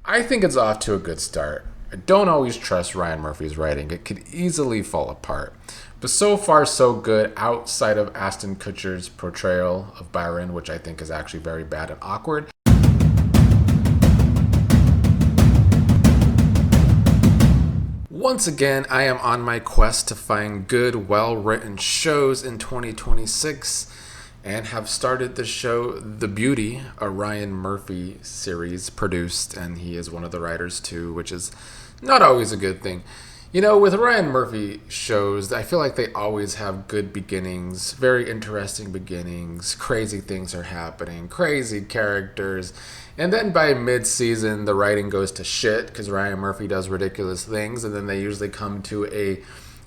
I think it's off to a good start. I don't always trust Ryan Murphy's writing. It could easily fall apart. But so far, so good outside of Ashton Kutcher's portrayal of Byron, which I think is actually very bad and awkward. Once again, I am on my quest to find good, well written shows in 2026 and have started the show The Beauty, a Ryan Murphy series produced, and he is one of the writers too, which is not always a good thing. You know, with Ryan Murphy shows, I feel like they always have good beginnings, very interesting beginnings, crazy things are happening, crazy characters, and then by mid-season, the writing goes to shit because Ryan Murphy does ridiculous things, and then they usually come to a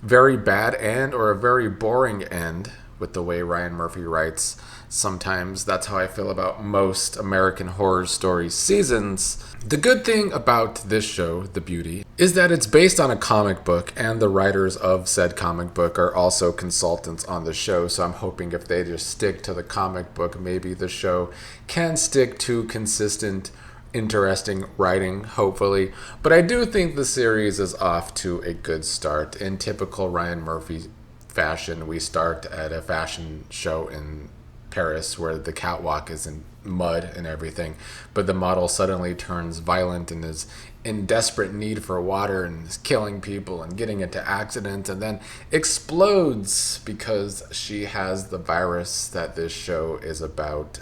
very bad end or a very boring end with the way Ryan Murphy writes. Sometimes that's how I feel about most American Horror Story seasons. The good thing about this show, The Beauty, is that it's based on a comic book, and the writers of said comic book are also consultants on the show, so I'm hoping if they just stick to the comic book, maybe the show can stick to consistent, interesting writing, hopefully. But I do think the series is off to a good start. In typical Ryan Murphy fashion, we start at a fashion show in Paris where the catwalk is in mud and everything, but the model suddenly turns violent and is in desperate need for water and is killing people and getting into accidents and then explodes because she has the virus that this show is about,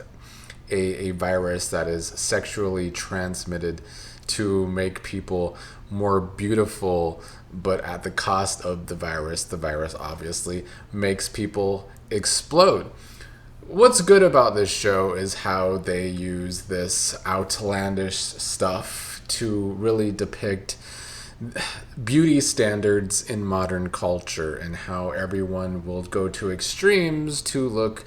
a virus that is sexually transmitted to make people more beautiful, but at the cost of the virus. The virus obviously makes people explode. What's good about this show is how they use this outlandish stuff to really depict beauty standards in modern culture and how everyone will go to extremes to look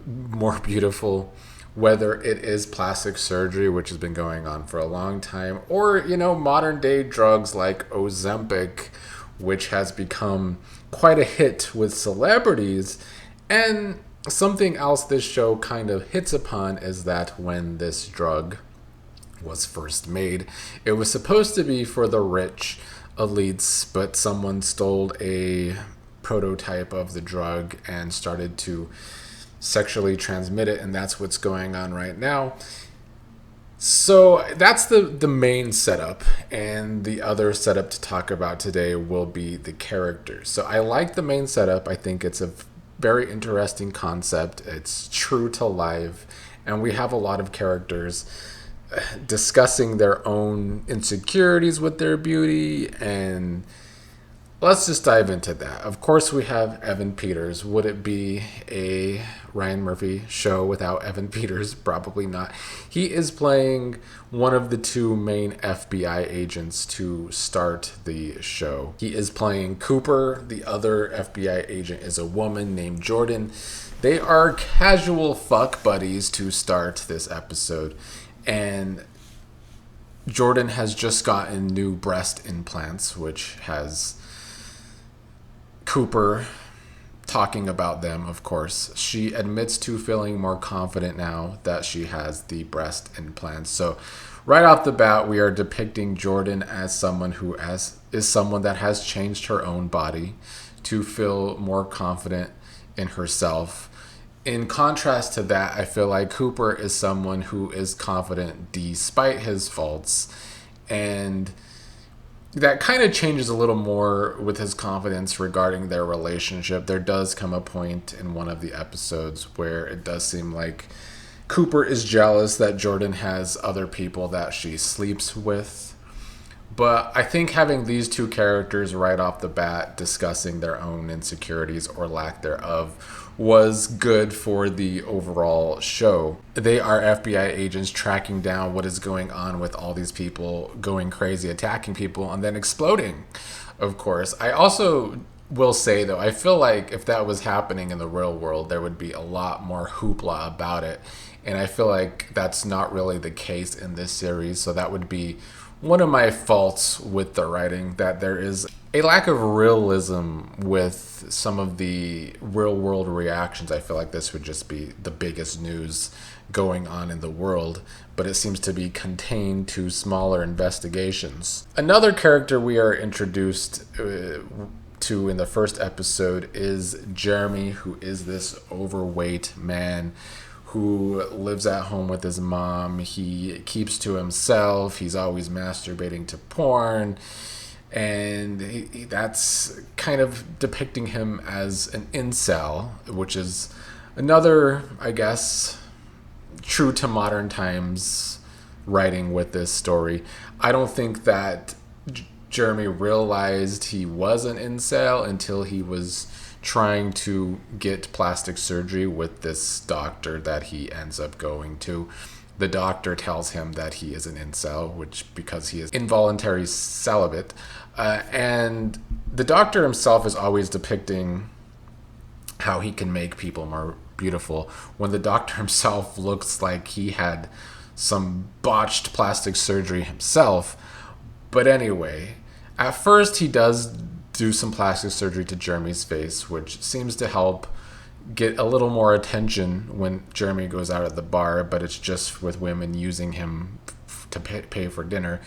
more beautiful, whether it is plastic surgery, which has been going on for a long time, or, modern day drugs like Ozempic, which has become quite a hit with celebrities. And something else this show kind of hits upon is that when this drug was first made, it was supposed to be for the rich elites, but someone stole a prototype of the drug and started to sexually transmit it, and that's what's going on right now. So that's the main setup, and the other setup to talk about today will be the characters. So I like the main setup. I think it's a very interesting concept. It's true to life, and we have a lot of characters discussing their own insecurities with their beauty, and let's just dive into that. Of course, we have Evan Peters. Would it be a Ryan Murphy show without Evan Peters? Probably not. He is playing one of the two main FBI agents to start the show. He is playing Cooper. The other FBI agent is a woman named Jordan. They are casual fuck buddies to start this episode. And Jordan has just gotten new breast implants, which has Cooper talking about them, of course. She admits to feeling more confident now that she has the breast implants. So right off the bat, we are depicting Jordan as someone who is someone that has changed her own body to feel more confident in herself. In contrast to that, I feel like Cooper is someone who is confident despite his faults, and that kind of changes a little more with his confidence regarding their relationship. There does come a point in one of the episodes where it does seem like Cooper is jealous that Jordan has other people that she sleeps with. But I think having these two characters right off the bat discussing their own insecurities or lack thereof was good for the overall show. They are FBI agents tracking down what is going on with all these people going crazy, attacking people, and then exploding, of course. I also will say, though, I feel like if that was happening in the real world, there would be a lot more hoopla about it. And I feel like that's not really the case in this series, so that would be one of my faults with the writing, that there is a lack of realism with some of the real world reactions. I feel like this would just be the biggest news going on in the world, but it seems to be contained to smaller investigations. Another character we are introduced to in the first episode is Jeremy, who is this overweight man who lives at home with his mom. He keeps to himself. He's always masturbating to porn. And that's kind of depicting him as an incel, which is another, I guess, true to modern times writing with this story. I don't think that Jeremy realized he was an incel until he was trying to get plastic surgery with this doctor that he ends up going to. The doctor tells him that he is an incel, which because he is involuntary celibate. And the doctor himself is always depicting how he can make people more beautiful, when the doctor himself looks like he had some botched plastic surgery himself. But anyway, at first he does do some plastic surgery to Jeremy's face, which seems to help get a little more attention when Jeremy goes out at the bar, but it's just with women using him to pay for dinner.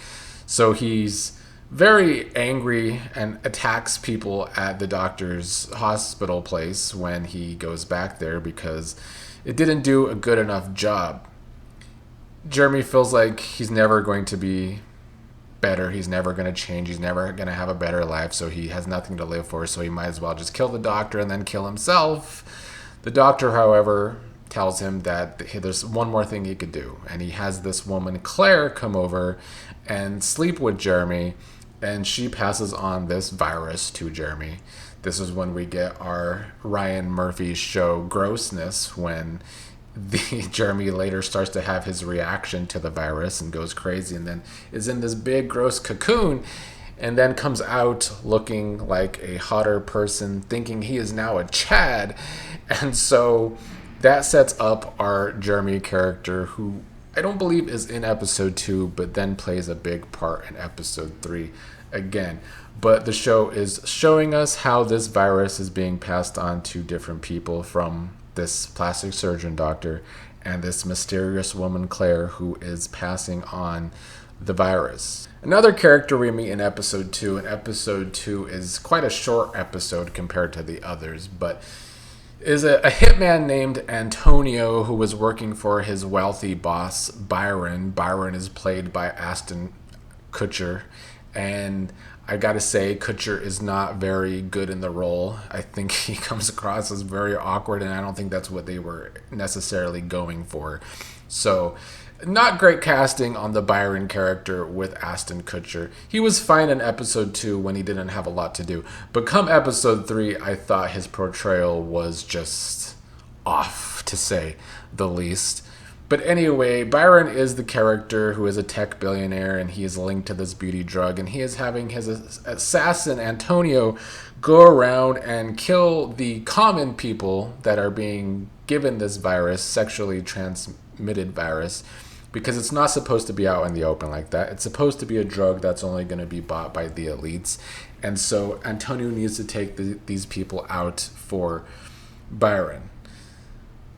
So he's very angry and attacks people at the doctor's hospital place when he goes back there because it didn't do a good enough job. Jeremy feels like he's never going to be better. He's never going to change. He's never going to have a better life, so he has nothing to live for, so he might as well just kill the doctor and then kill himself. The doctor, however, tells him that there's one more thing he could do, and he has this woman, Claire, come over and sleep with Jeremy, and she passes on this virus to Jeremy. This is when we get our Ryan Murphy show grossness, when Jeremy later starts to have his reaction to the virus and goes crazy, and then is in this big gross cocoon, and then comes out looking like a hotter person, thinking he is now a Chad. And so that sets up our Jeremy character, who I don't believe is in episode 2, but then plays a big part in episode 3 again. But the show is showing us how this virus is being passed on to different people, from this plastic surgeon doctor and this mysterious woman, Claire, who is passing on the virus. Another character we meet in episode 2, and episode 2 is quite a short episode compared to the others, but is a hitman named Antonio, who was working for his wealthy boss, Byron. Byron is played by Ashton Kutcher, and I gotta say, Kutcher is not very good in the role. I think he comes across as very awkward, and I don't think that's what they were necessarily going for. So, not great casting on the Byron character with Ashton Kutcher. He was fine in episode 2 when he didn't have a lot to do. But come episode 3, I thought his portrayal was just off, to say the least. But anyway, Byron is the character who is a tech billionaire, and he is linked to this beauty drug, and he is having his assassin, Antonio, go around and kill the common people that are being given this virus, sexually transmitted virus, because it's not supposed to be out in the open like that. It's supposed to be a drug that's only going to be bought by the elites. And so Antonio needs to take these people out for Byron.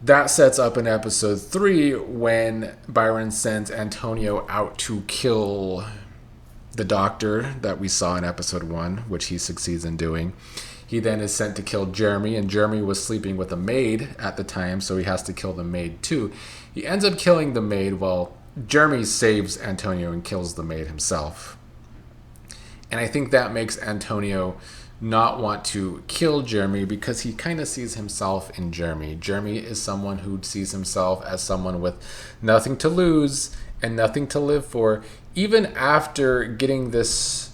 That sets up in episode 3 when Byron sends Antonio out to kill the doctor that we saw in episode 1, which he succeeds in doing. He then is sent to kill Jeremy, and Jeremy was sleeping with a maid at the time, so he has to kill the maid too. He ends up killing the maid while Jeremy saves Antonio and kills the maid himself. And I think that makes Antonio not want to kill Jeremy, because he kind of sees himself in Jeremy. Jeremy is someone who sees himself as someone with nothing to lose and nothing to live for. Even after getting this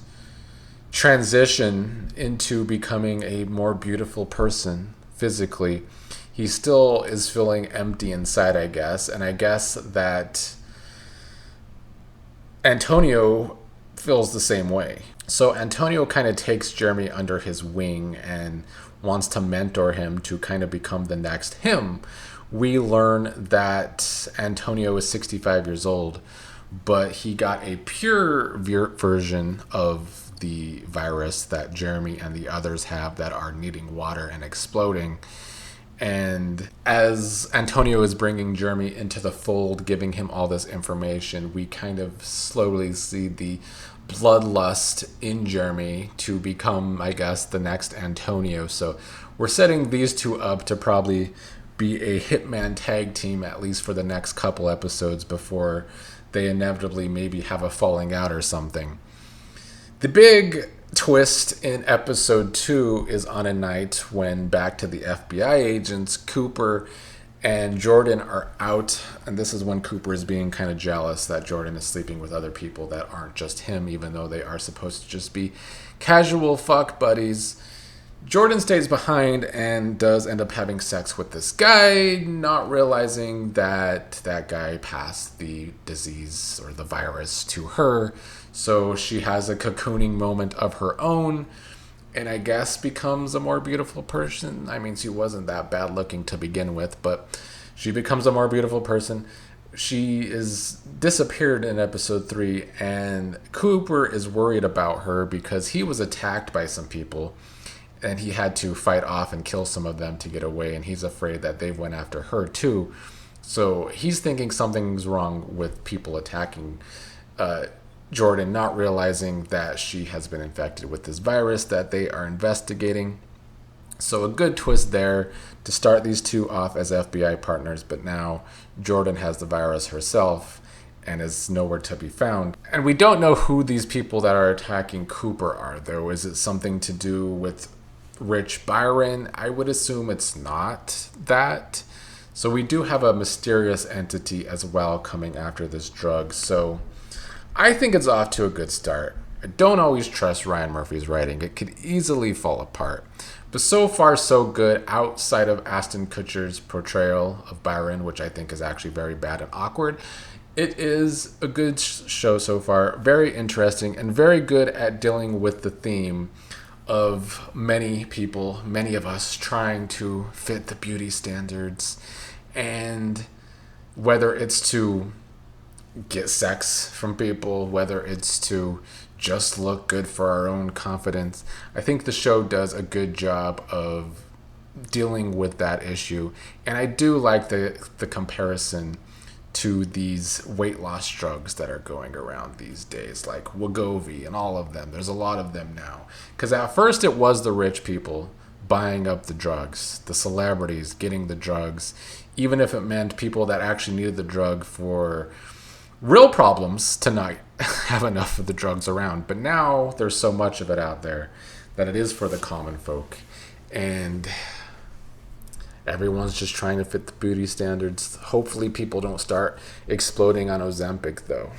transition into becoming a more beautiful person physically, he still is feeling empty inside, I guess. And I guess that Antonio feels the same way. So Antonio kind of takes Jeremy under his wing and wants to mentor him to kind of become the next him. We learn that Antonio is 65 years old, but he got a pure version of the virus that Jeremy and the others have that are needing water and exploding. And as Antonio is bringing Jeremy into the fold, giving him all this information, we kind of slowly see the bloodlust in Jeremy to become, I guess, the next Antonio. So we're setting these two up to probably be a hitman tag team, at least for the next couple episodes, before they inevitably maybe have a falling out or something. The big twist in episode 2 is on a night when, back to the FBI agents, Cooper and Jordan are out, and this is when Cooper is being kind of jealous that Jordan is sleeping with other people that aren't just him, even though they are supposed to just be casual fuck buddies. Jordan stays behind and does end up having sex with this guy, not realizing that that guy passed the disease or the virus to her. So she has a cocooning moment of her own, and I guess becomes a more beautiful person. I mean, she wasn't that bad looking to begin with, but she becomes a more beautiful person. She is disappeared in episode 3, and Cooper is worried about her because he was attacked by some people, and he had to fight off and kill some of them to get away, and he's afraid that they went after her too. So he's thinking something's wrong with people attacking Jordan, not realizing that she has been infected with this virus that they are investigating. So a good twist there to start these two off as FBI partners, but now Jordan has the virus herself and is nowhere to be found. And we don't know who these people that are attacking Cooper are, though. Is it something to do with Rich Byron? I would assume it's not that. So we do have a mysterious entity as well coming after this drug. So I think it's off to a good start. I don't always trust Ryan Murphy's writing. It could easily fall apart. But so far, so good, outside of Ashton Kutcher's portrayal of Byron, which I think is actually very bad and awkward. It is a good show so far. Very interesting and very good at dealing with the theme of many people, many of us, trying to fit the beauty standards. And whether it's to get sex from people, whether it's to just look good for our own confidence, I think the show does a good job of dealing with that issue. And I do like the comparison to these weight loss drugs that are going around these days, like Wegovy and all of them. There's a lot of them now. Because at first it was the rich people buying up the drugs, the celebrities getting the drugs, even if it meant people that actually needed the drug for real problems to not have enough of the drugs around. But now there's so much of it out there that it is for the common folk. And everyone's just trying to fit the beauty standards. Hopefully people don't start exploding on Ozempic, though.